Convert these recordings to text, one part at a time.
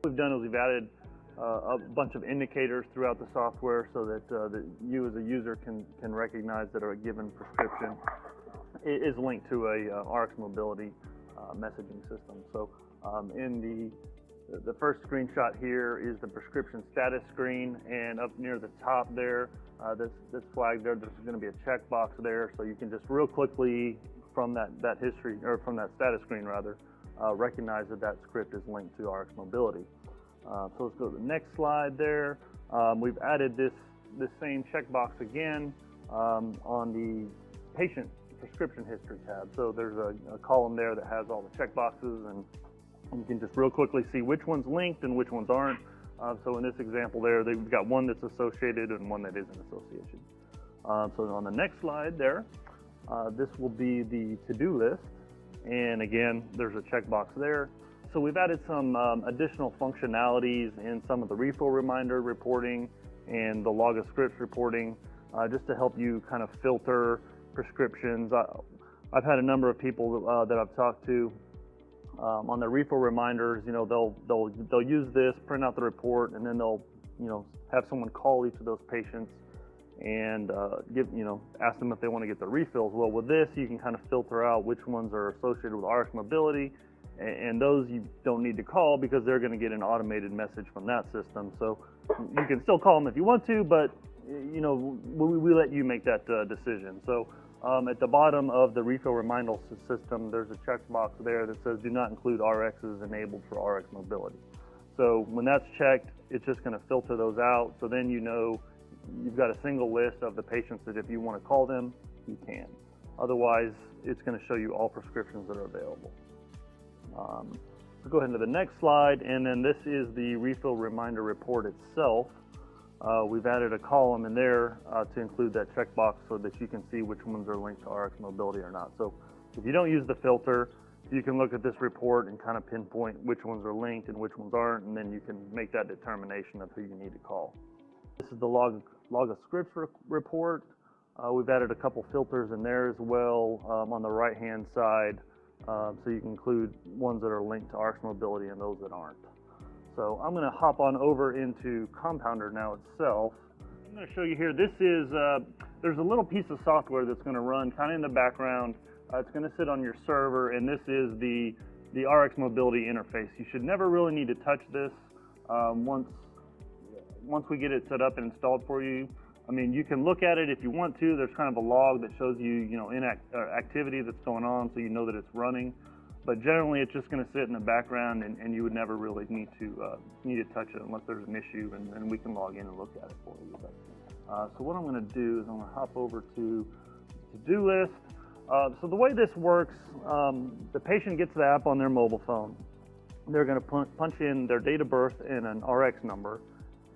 we've done is we've added a bunch of indicators throughout the software so that you as a user can recognize that a given prescription is linked to a RX Mobility messaging system. So in the first screenshot here is the prescription status screen, and up near the top there, this flag there, there's going to be a checkbox there, so you can just real quickly from that history, or from that status screen rather, recognize that script is linked to RX Mobility. So let's go to the next slide there. We've added this same checkbox again on the patient prescription history tab. So there's a column there that has all the checkboxes, and you can just real quickly see which one's linked and which ones aren't. So in this example there, they've got one that's associated and one that isn't association. So on the next slide there, this will be the to-do list. And again, there's a checkbox there. So we've added some additional functionalities in some of the refill reminder reporting and the log of scripts reporting, just to help you kind of filter prescriptions. I've had a number of people that I've talked to on their refill reminders. You know, they'll use this, print out the report, and then they'll have someone call each of those patients and ask them if they want to get their refills. Well, with this, you can kind of filter out which ones are associated with RX Mobility, and those you don't need to call because they're going to get an automated message from that system. So you can still call them if you want to, but we let you make that decision. So at the bottom of the refill reminder system, there's a checkbox there that says do not include RXs enabled for RX Mobility. So when that's checked, it's just going to filter those out. So then you've got a single list of the patients that if you want to call them, you can. Otherwise, it's going to show you all prescriptions that are available. So go ahead to the next slide, and then this is the refill reminder report itself. We've added a column in there to include that checkbox so that you can see which ones are linked to RX Mobility or not. So if you don't use the filter, you can look at this report and kind of pinpoint which ones are linked and which ones aren't, and then you can make that determination of who you need to call. This is the log of scripts report. We've added a couple filters in there as well on the right-hand side, so you can include ones that are linked to RX Mobility and those that aren't. So I'm going to hop on over into Compounder now itself. I'm going to show you here, this is, there's a little piece of software that's going to run kind of in the background. It's going to sit on your server, and this is the RX Mobility interface. You should never really need to touch this once we get it set up and installed for you. I mean, you can look at it if you want to. There's kind of a log that shows you, activity that's going on, so you know that it's running. But generally, it's just going to sit in the background, and you would never really need to touch it unless there's an issue, and we can log in and look at it for you. So what I'm going to do is I'm going to hop over to to-do list. So the way this works, the patient gets the app on their mobile phone. They're going to punch in their date of birth and an RX number,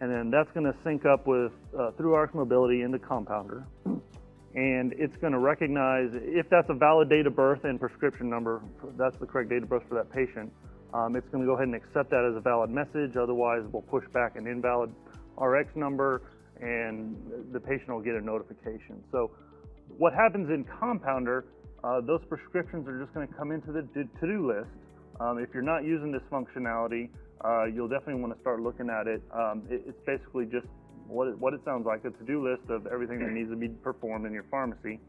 and then that's going to sync up with through RX Mobility into Compounder. And it's going to recognize if that's a valid date of birth and prescription number, that's the correct date of birth for that patient. It's going to go ahead and accept that as a valid message. Otherwise, we'll push back an invalid RX number, and the patient will get a notification. So what happens in Compounder, those prescriptions are just going to come into the to-do list. If you're not using this functionality, you'll definitely want to start looking at it. It's basically just what it sounds like, a to-do list of everything that needs to be performed in your pharmacy.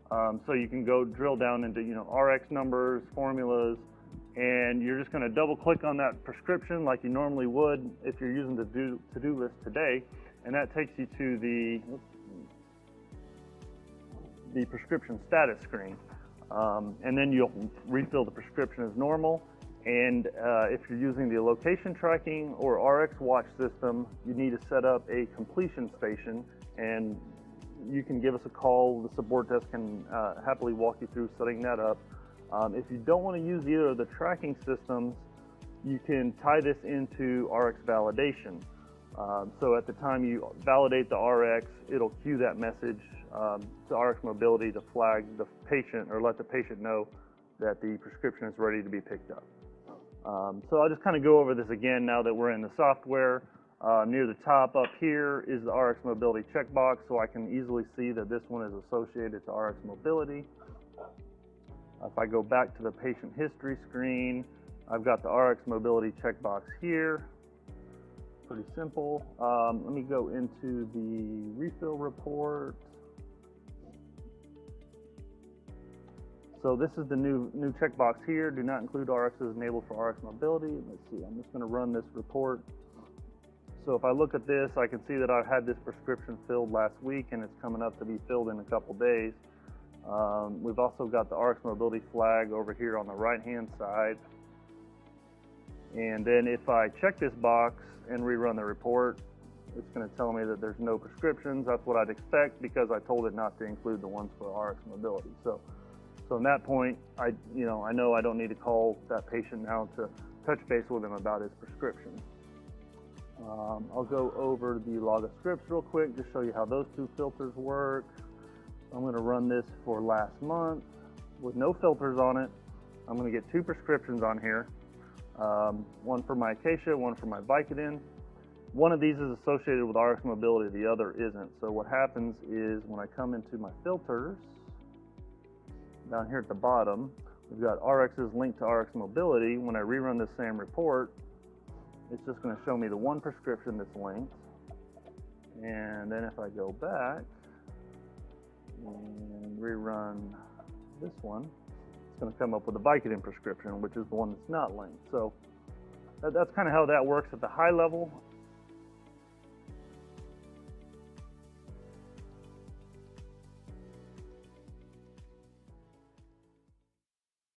So you can go drill down into RX numbers, formulas, and you're just going to double click on that prescription like you normally would if you're using the to-do list today, and that takes you to the prescription status screen. And then you'll refill the prescription as normal. And if you're using the location tracking or RX watch system, you need to set up a completion station, and you can give us a call. The support desk can happily walk you through setting that up. If you don't want to use either of the tracking systems, you can tie this into RX validation. So at the time you validate the RX, it'll cue that message to RX Mobility to flag the patient or let the patient know that the prescription is ready to be picked up. So I'll just kind of go over this again now that we're in the software. Near the top up here is the RX Mobility checkbox, so I can easily see that this one is associated to RX Mobility. If I go back to the patient history screen, I've got the RX Mobility checkbox here. pretty simple. Let me go into the refill report. So this is the new checkbox here. Do not include RXs enabled for RX mobility. Let's see, I'm just going to run this report. So if I look at this, I can see that I had this prescription filled last week and it's coming up to be filled in a couple days. We've also got the RX mobility flag over here on the right hand side. And then if I check this box and rerun the report, it's going to tell me that there's no prescriptions. That's what I'd expect because I told it not to include the ones for RX mobility. So in that point, I know I don't need to call that patient now to touch base with him about his prescription. I'll go over the log of scripts real quick, just show you how those two filters work. I'm going to run this for last month with no filters on it. I'm going to get two prescriptions on here. One for my Acacia, one for my Vicodin. One of these is associated with RX mobility, the other isn't. So what happens is when I come into my filters, down here at the bottom, we've got RXs linked to RX mobility. When I rerun this same report, it's just going to show me the one prescription that's linked. And then if I go back and rerun this one, it's going to come up with a Vicodin prescription, which is the one that's not linked. So that's kind of how that works at the high level.